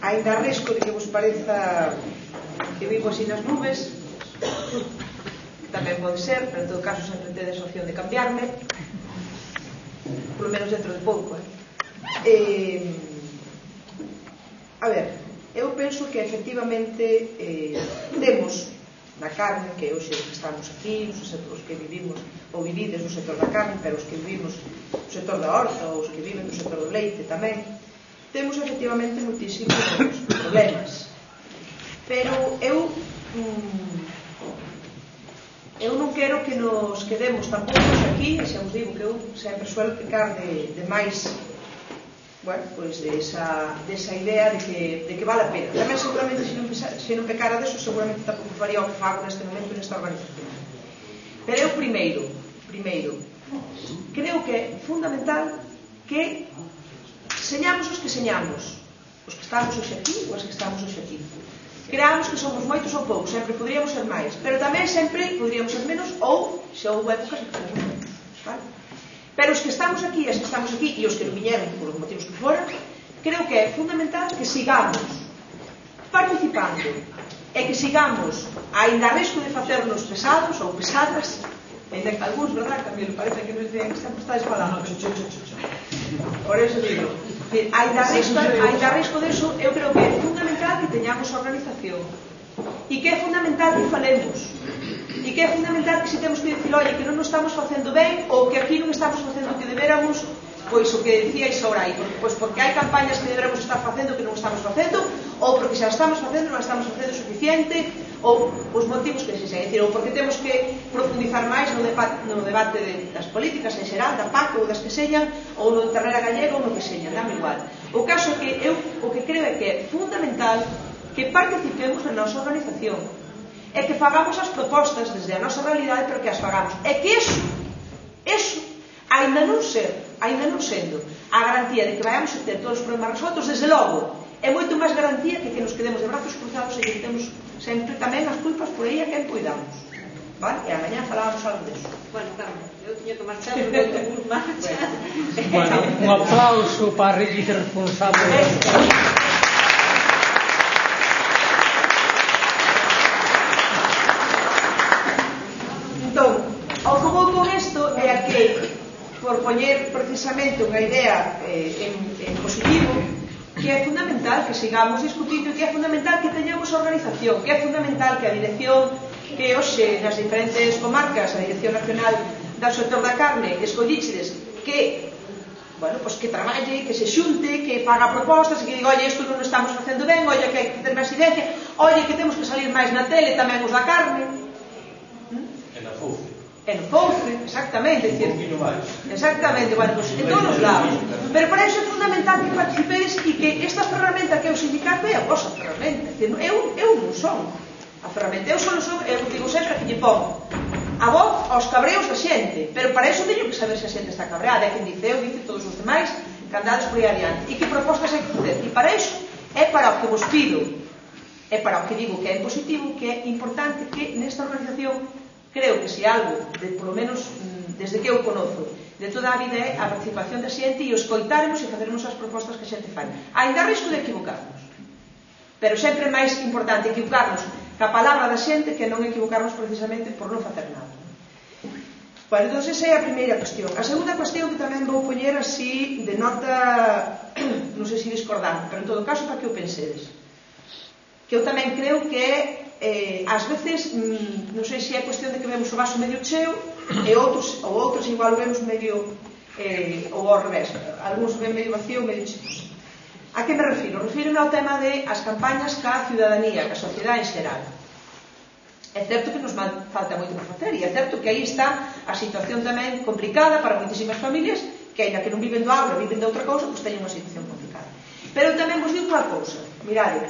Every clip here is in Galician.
Ainda risco de que vos pareza que vivo así nas nubes, tamén pode ser, pero en todo caso sempre tedes a opción de cambiarme, polo menos dentro de pouco. A ver, eu penso que efectivamente temos na carne, que hoxe estamos aquí, os que vivimos ou vivides no sector da carne, pero os que vivimos no sector da horta ou os que viven no sector do leite tamén, temos efectivamente moitísimos problemas. Pero eu non quero que nos quedemos tampouco aquí, e xa vos digo que eu sempre suelo pecar de máis, bueno, pois desa idea de que vale a pena. Tamén seguramente se non pecara deso, seguramente tampouco faría o que fago neste momento nesta organización. Pero eu primeiro creo que é fundamental que señamos os que señamos, os que estamos hoxe aquí ou os que estamos hoxe aquí. Creamos que somos moitos ou poucos, sempre poderíamos ser máis, pero tamén sempre poderíamos ser menos, ou se houve épocas que somos menos, vale? Pero os que estamos aquí, e os que non viñeron por os motivos que foran, creo que é fundamental que sigamos participando e que sigamos, ainda a risco de facernos pesados ou pesadas, ainda que algúns, verdad, que a mí me parece que nos dicen que sempre estáis falando, por eso digo, ainda a risco deso, eu creo que é fundamental que teñamos organización, e que é fundamental que falemos, e que é fundamental que se temos que dicir, oye, que non nos estamos facendo ben, ou que aquí non estamos facendo o que deberamos, pois o que decíais ahora aí, pois porque hai campañas que deberamos estar facendo que non estamos facendo, ou porque xa estamos facendo non estamos facendo suficiente, ou os motivos que se xa, decir, ou porque temos que profundizar máis no debate das políticas en xeral, da PAC ou das que señan, ou no terreno gallega ou no que señan, dame igual. O caso é que eu o que creo é que é fundamental que participemos na nosa organización, e que fagamos as propostas desde a nosa realidade, pero que as fagamos. E que eso, ainda non sendo a garantía de que vayamos a ter todos os problemas resoltos, desde logo, é moito máis garantía que nos quedemos de brazos cruzados e que temos sempre tamén as culpas por aí a quen cuidamos. Vale? E amanhã falábamos algo deso. Bueno, Carmen, eu tiño que marchar porque eu tengo marcha. Bueno, un aplauso para a rede responsable. Entón, o que vou con isto é a que, por poñer precisamente unha idea en positivo, que é fundamental que sigamos discutindo, que é fundamental que teñamos organización, que é fundamental que a dirección que hoxe nas diferentes comarcas, a Dirección Nacional do Sector da Carne, escollichedes que, bueno, pues que traballe, que se xunte, que faga propostas e que diga, oye, isto non o estamos facendo ben, oye, que hai que ter máis incidencia, oye, que temos que salir máis na tele tamén os da carne. E no Fouce, exactamente, exactamente, bueno, pues en todos os lados. Pero para iso é fundamental que participedes e que esta ferramenta que é o sindicato é a vosa ferramenta. Eu non son a ferramenta, eu digo sempre que lle pongo a voz aos cabreos da xente, pero para iso teño que saber se a xente está cabreada, é quen dice eu, dice todos os demais, que andades por aí adiante, e que propostas hai que facer, e para iso é para o que vos pido, é para o que digo que é positivo, que é importante que nesta organización, creo que se algo, polo menos desde que eu conozo, de toda a vida é a participación da xente e o escoitaremos e faceremos as propostas que a xente fai. Ainda risco de equivocarnos, pero sempre é máis importante equivocarnos ca palabra da xente que non equivocarnos precisamente por non facer nada. Bueno, entón esa é a primeira cuestión. A segunda cuestión que tamén vou poñer así de nota, non sei se discordante, pero en todo caso para que o pensedes, que eu tamén creo que é ás veces, non sei se é cuestión de que vemos o vaso medio cheo e outros igual o vemos medio ou ao revés, algúns ven medio vacío ou medio cheo. A que me refiro? Refírome ao tema de as campañas ca ciudadanía, ca sociedade en xeral. É certo que nos falta moito por facer e é certo que aí está a situación tamén complicada para moitísimas familias que, ainda que non viven do agro, viven de outra cousa, pois teñen unha situación complicada. Pero tamén vos digo unha cousa, mirade,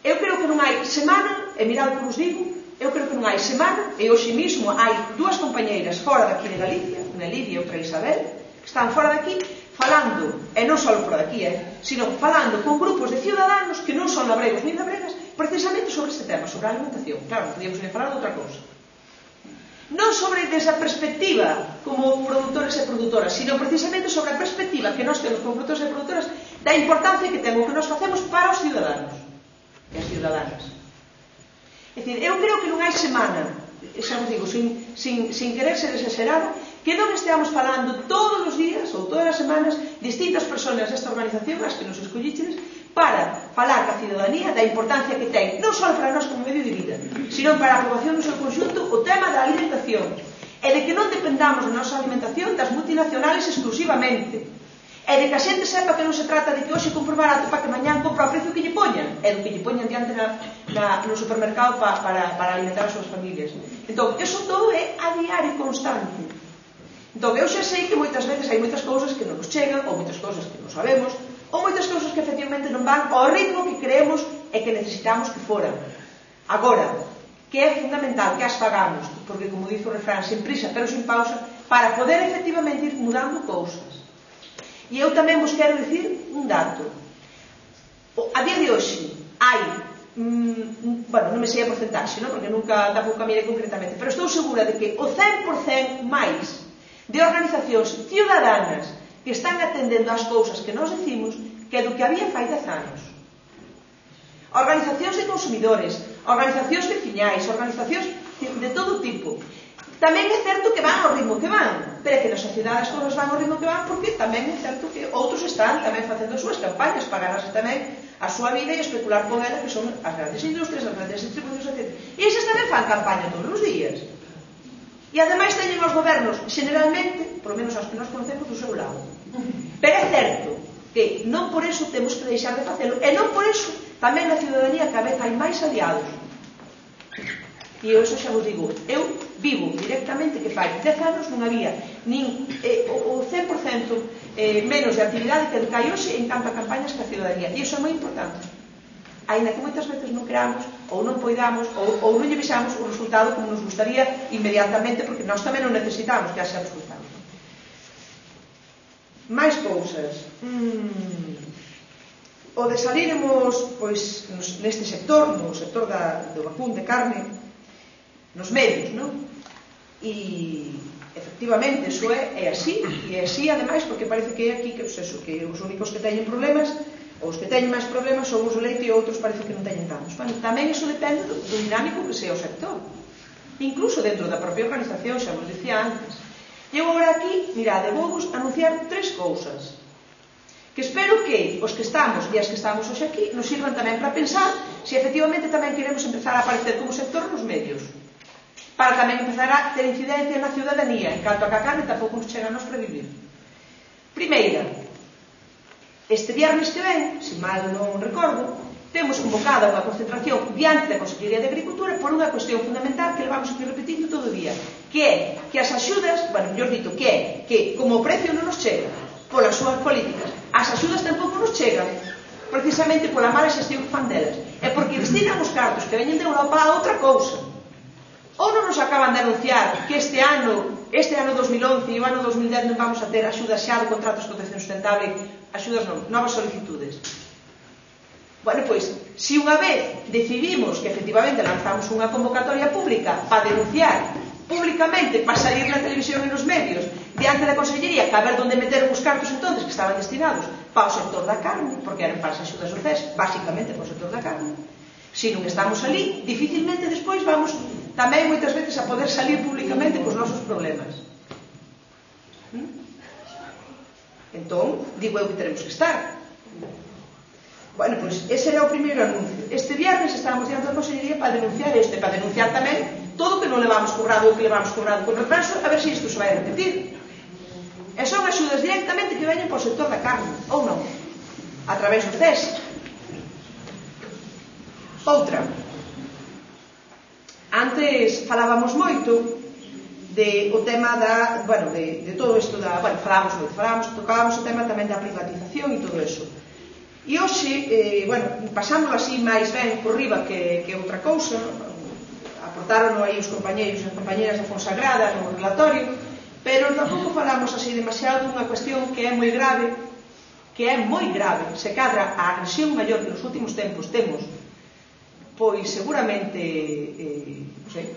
eu creo que non hai semana, e mirad que vos digo, eu creo que non hai semana, e hoxe mismo hai dúas compañeiras fora daqui de Galicia, unha Lidia e outra Isabel, que están fora daqui, falando, e non só fora daqui, sino falando con grupos de ciudadanos que non son labregos nin labregas, precisamente sobre este tema, sobre a alimentación. Claro, podíamos ir falar de outra cousa. Non sobre desa perspectiva como produtores e produtoras, sino precisamente sobre a perspectiva que nós temos como produtores e produtoras da importancia que ten o que nos facemos para os ciudadanas. É dicir, eu creo que non hai semana, xa vos digo, sin querer ser exagerado, que non esteamos falando todos os días ou todas as semanas distintas persoas desta organización, as que nos escolliches, para falar ca ciudadanía da importancia que ten, non só para nós como medio de vida, sino para a poboación no seu conxunto, o tema da alimentación, e de que non dependamos da nosa alimentación das multinacionales exclusivamente, e de que a xente sepa que non se trata de que hoxe compro barato para que mañán compro ao precio que lle poñan, e do que lle poñan diante no supermercado para alimentar as súas familias. Entón, eso todo é a diario constante. Entón, eu xa sei que moitas veces hai moitas cousas que non nos chegan, ou moitas cousas que non sabemos, ou moitas cousas que efectivamente non van ao ritmo que creemos e que necesitamos que foran. Agora, que é fundamental que as fagamos, porque como dice o refrán, sin prisa pero sin pausa, para poder efectivamente ir mudando cousas. E eu tamén vos quero dicir un dato. A día de hoxe hai, bueno, non me sei a porcentaxe, non? Porque nunca tampouco a mirei concretamente, pero estou segura de que o 100% máis de organizacións ciudadanas que están atendendo as cousas que nós decimos que do que había fai 10 anos. Organizacións de consumidores, organizacións veciñais, organizacións de todo tipo. Tamén é certo que van ao ritmo que van, pero é que na sociedade as cousas van ao ritmo que van porque tamén é certo que outros están tamén facendo as súas campañas para ganarse tamén a súa vida e especular con ela, que son as grandes industrias, as grandes distribucións, etc. E esas tamén fan campaña todos os días. E ademais teñen os gobernos, generalmente, polo menos as que nós conocemos, do seu lado. Pero é certo que non por eso temos que deixar de facelo, e non por eso tamén na ciudadanía cada vez hai máis aliados. E eu eso xa vos digo, eu vivo directamente que fai 10 anos non había nin o 100% menos de actividade que hai hoxe en canto a campañas que a ciudadanía, e iso é moi importante, aínda que moitas veces non queramos ou non poidamos ou non lle vexamos o resultado como nos gustaría inmediatamente, porque nós tamén non necesitamos que haxa resultado. máis cousas. O de saliremos pois, neste sector, no sector do vacún de carne, nos medios, non? E efectivamente iso é así, e é así ademais porque parece que é aquí que os únicos que teñen problemas, ou os que teñen máis problemas son os do leite e outros parece que non teñen tantos. Bueno, tamén iso depende do dinámico que sea o sector, incluso dentro da propia organización, xa vos dicía antes. E eu agora aquí, mirade, vou vos anunciar 3 cousas que espero que os que estamos e as que estamos hoxe aquí nos sirvan tamén para pensar se efectivamente tamén queremos empezar a aparecer como sector nos medios, para tamén empezar a ter incidencia na ciudadanía, en canto a que a carne tampouco nos chega a nos para vivir. Primeira, este viernes que ven, se mal non recordo, temos convocada unha concentración diante da Consellería de Agricultura por unha cuestión fundamental que levamos aquí repetindo todo o día, que é que as axudas, bueno, mellor dito, que é que como o precio non nos chega polas súas políticas, as axudas tampouco nos chegan precisamente pola mala xestión que fan delas, é porque destinan os cartos que veñen de Europa a outra cousa. Ou non nos acaban de anunciar que este ano 2011 e o ano 2010 non vamos a ter axudas xa do contrato de explotación sustentable, axudas non, novas solicitudes. Bueno, pois, se unha vez decidimos que efectivamente lanzamos unha convocatoria pública para denunciar públicamente, para salir na televisión e nos medios, diante da Consellería, que a ver onde meter os cartos entonces que estaban destinados para o sector da carne, porque eran para as axudas do CES, basicamente para o sector da carne. Se non estamos ali, dificilmente despois vamos tamén moitas veces a poder salir públicamente cos nosos problemas. Entón, digo eu que teremos que estar. Bueno, pois ese era o primeiro anuncio. Este viernes estábamos diante da Consellería para denunciar isto, para denunciar tamén todo o que non levamos cobrado ou que levamos cobrado con retraso, a ver se isto se vai repetir. E son axudas directamente que veñen para o sector da carne, ou non, a través do CES. Outra, antes falábamos moito o tema de todo isto tocábamos o tema tamén da privatización e todo iso. E hoxe, pasámoslo así máis ben por riba que outra cousa, aportaron aí os compañeiros e compañeras da Fonsagrada no relatorio, pero tampouco falamos así demasiado dunha cuestión que é moi grave, se cadra a agresión maior que nos últimos tempos temos, pois seguramente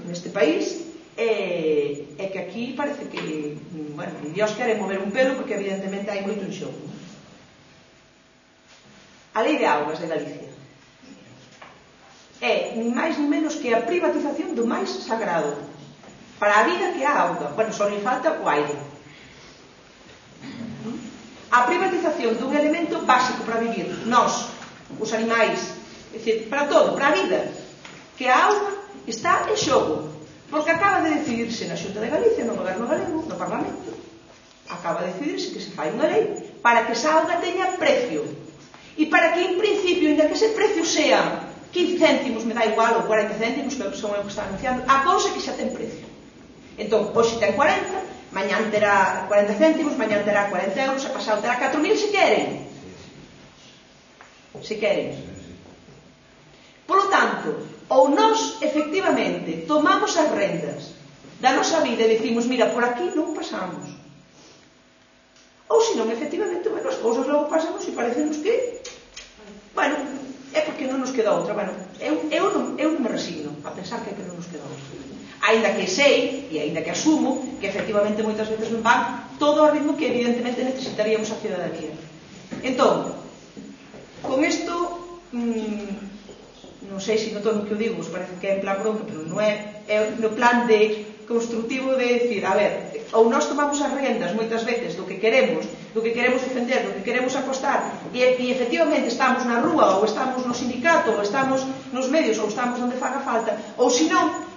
neste país, é que aquí parece que Dios quere mover un pelo porque evidentemente hai moito en xogo. A Lei de Augas de Galicia. é ni máis ni menos que a privatización do máis sagrado para a vida, que é a auga. Bueno, só lhe falta o aire. A privatización dun elemento básico para vivir, nós, os animais, é dicir, para todo, para a vida, que a auga está en xogo, porque acaba de decidirse na Xunta de Galicia, no goberno galego, no Parlamento, acaba de decidirse que se fai unha lei para que esa auga teña precio, e para que, en principio, ainda que ese precio sea 15 céntimos, me dá igual, ou 40 céntimos, que son o que está anunciando, a cousa que xa ten precio. Entón, hoxe ten 40, mañán terá 40 céntimos, mañán terá 40 euros, a pasado terá 4.000 se queren. Se queren. Por lo tanto, ou nós, efectivamente, tomamos as rendas da nosa vida e decimos, mira, por aquí non pasamos. Ou senón, efectivamente, bueno, as cousas logo pasamos e parecenos que, bueno, é porque non nos queda outra. Bueno, eu non me resigno a pensar que non nos queda outra. Ainda que sei, e ainda que asumo, que efectivamente moitas veces non van todo ao ritmo que evidentemente necesitaríamos a ciudadanía. Entón, con isto, non sei se noto no que eu digo, os parece que é en plan bronca, pero non é, é no plan de constructivo de decir, a ver, ou nós tomamos as riendas moitas veces do que queremos defender, do que queremos apostar, e efectivamente estamos na rúa, ou estamos no sindicato, ou estamos nos medios, ou estamos onde faga falta, ou senón,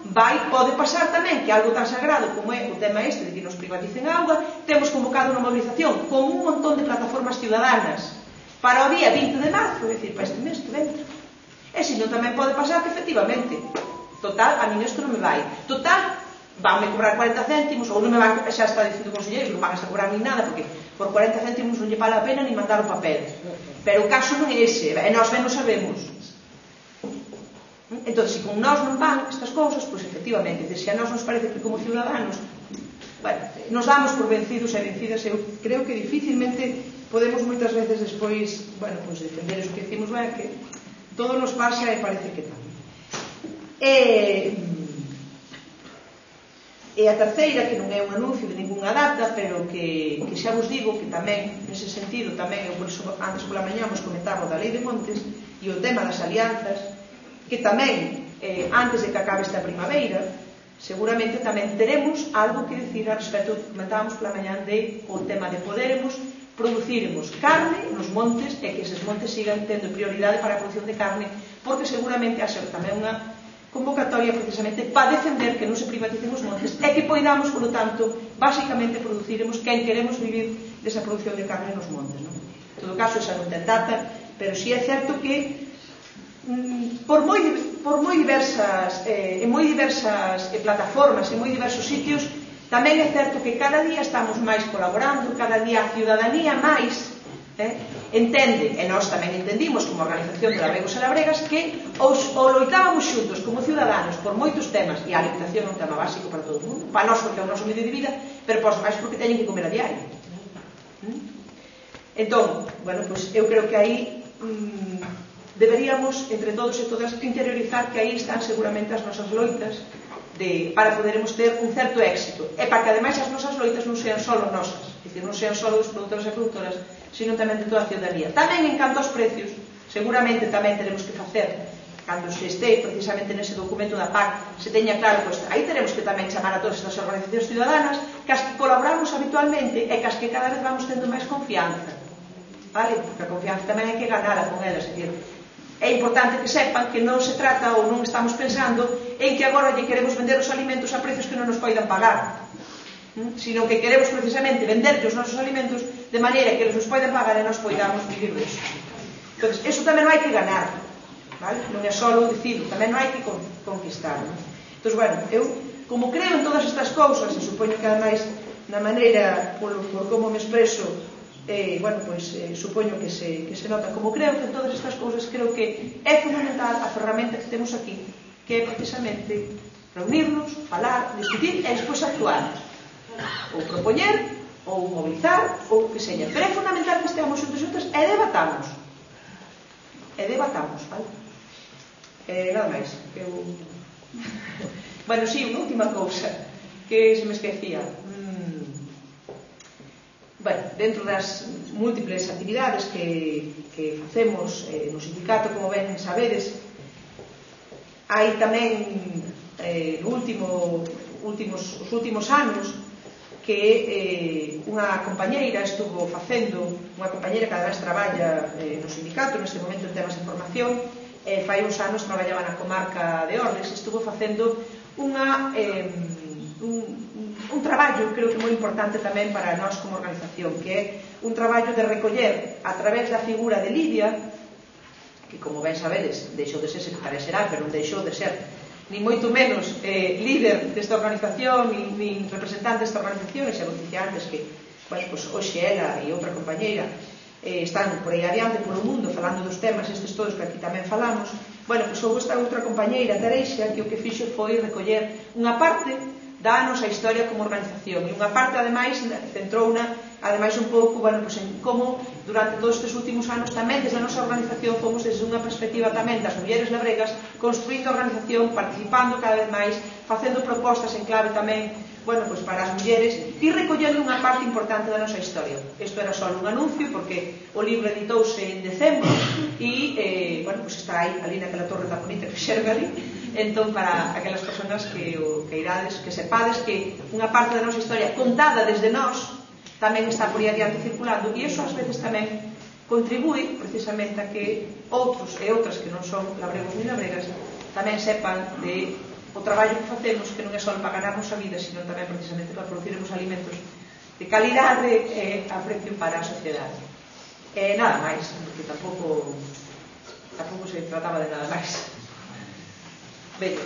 pode pasar tamén que algo tan sagrado como é o tema este de que nos privaticen a auga, temos convocado unha movilización con un montón de plataformas ciudadanas para o día 20 de marzo, é dicir, para este mes que vento. E senón tamén pode pasar que efectivamente, total, a mí isto non me vai, total, vanme cobrar 40 céntimos, ou non me van, xa está dicindo o conselleiro, non van a cobrar ni nada, porque por 40 céntimos non lle vale a pena ni mandar o papel. Pero o caso non é ese, e nós ben o sabemos. Entón, se con nós non van estas cousas, pois efectivamente, se a nós nos parece que como ciudadanos, bueno, nos damos por vencidos e vencidas, eu creo que dificilmente podemos moitas veces despois, bueno, pois defender eso que decimos, bueno, que todo nos pasa e parece que tal. E a terceira, que non é un anuncio de ninguna data, pero que xa vos digo que tamén, nese sentido, tamén, eu por iso antes pola mañá vos comentaba da Lei de Montes e o tema das alianzas, que tamén, antes de que acabe esta primavera, seguramente tamén teremos algo que decir a respecto, comentábamos pola mañá, de o tema de poderemos produciremos carne nos montes e que eses montes sigan tendo prioridade para a produción de carne, porque seguramente haxa tamén unha convocatoria precisamente para defender que non se privaticen os montes e que poidamos, por lo tanto, basicamente produciremos quen queremos vivir desa produción de carne nos montes, non? En todo caso, esa non ten data, pero si é certo que por moi diversas plataformas e moi diversos sitios, tamén é certo que cada día estamos máis colaborando, cada día a ciudadanía máis entende, e nós tamén entendimos como organización de labregos e labregas, que o loitábamos xuntos como ciudadanos por moitos temas, e a alimentación é un tema básico para todo o mundo, para nós porque é o noso medio de vida, pero por máis porque teñen que comer a diario. Entón, bueno, pois eu creo que aí deberíamos, entre todos e todas, interiorizar que aí están seguramente as nosas loitas para poderemos ter un certo éxito, e para que ademais as nosas loitas non sean só nosas, é dicir, non sean só dos produtores e produtoras, sino tamén de toda a ciudadanía. Tamén en canto aos precios, seguramente tamén teremos que facer, cando se este precisamente nese documento da PAC, se teña claro, pois aí teremos que tamén chamar a todas estas organizacións ciudadanas, que as que colaboramos habitualmente e que as que cada vez vamos tendo máis confianza, vale? Porque a confianza tamén hai que ganala con elas, é dicir, é importante que sepan que non se trata ou non estamos pensando en que agora lle queremos vender os alimentos a precios que non nos poidan pagar, sino que queremos precisamente venderlle os nosos alimentos de maneira que eles nos poidan pagar e nós poidamos vivir disso. Entón, eso tamén non hai que ganar, vale? Non é só o dicido, tamén non hai que conquistar, non? Entón, bueno, eu, como creo en todas estas cousas, e supoño que ademais na maneira por como me expreso, bueno, pois supoño que se nota, como creo que en todas estas cousas, creo que é fundamental a ferramenta que temos aquí, que é precisamente reunirnos, falar, discutir e despois actuar, ou propoñer, ou mobilizar, ou o que seña, pero é fundamental que esteamos xuntos e debatamos, vale? Nada máis, bueno, si, unha última cousa que se me esquecía. Bueno, dentro das múltiples actividades que facemos no sindicato, como ben sabedes, hai tamén os últimos anos que unha compañeira estuvo facendo, unha compañeira que además traballa no sindicato neste momento en temas de formación, fai uns anos traballaba na comarca de Ordes, estuvo facendo un traballo, creo que moi importante tamén para nós como organización, que é un traballo de recoller a través da figura de Lidia, que como ben sabedes deixou de ser secretaria xeral, pero non deixou de ser ni moito menos líder desta organización, nin representante desta organización, e xa vos dicía antes que hoxe ela e outra compañeira están por aí adiante polo mundo falando dos temas estes todos que aquí tamén falamos. Bueno, pois houve esta outra compañeira, Tareixa, que o que fixo foi recoller unha parte da nosa historia como organización e unha parte, ademais, centrouna ademais un pouco, bueno, pues en como durante todos estes últimos anos tamén desde a nosa organización fomos desde unha perspectiva tamén das mulleres labregas construindo a organización, participando cada vez máis, facendo propostas en clave tamén, bueno, pues para as mulleres e recollendo unha parte importante da nosa historia. Isto era só un anuncio porque o libro editouse en decembro e, bueno, pues está aí ali naquela torre tan bonita que xerga ali. Entón, para aquelas persoas que irades, que sepades que unha parte da nosa historia contada desde nós tamén está por aí adiante circulando e iso ás veces tamén contribui precisamente a que outros e outras que non son labregos ni labregas tamén sepan de o traballo que facemos, que non é só para ganarnos a vida, sino tamén precisamente para producirmos alimentos de calidade e a precio para a sociedade. Nada máis, porque tampouco se trataba de nada máis. Ben,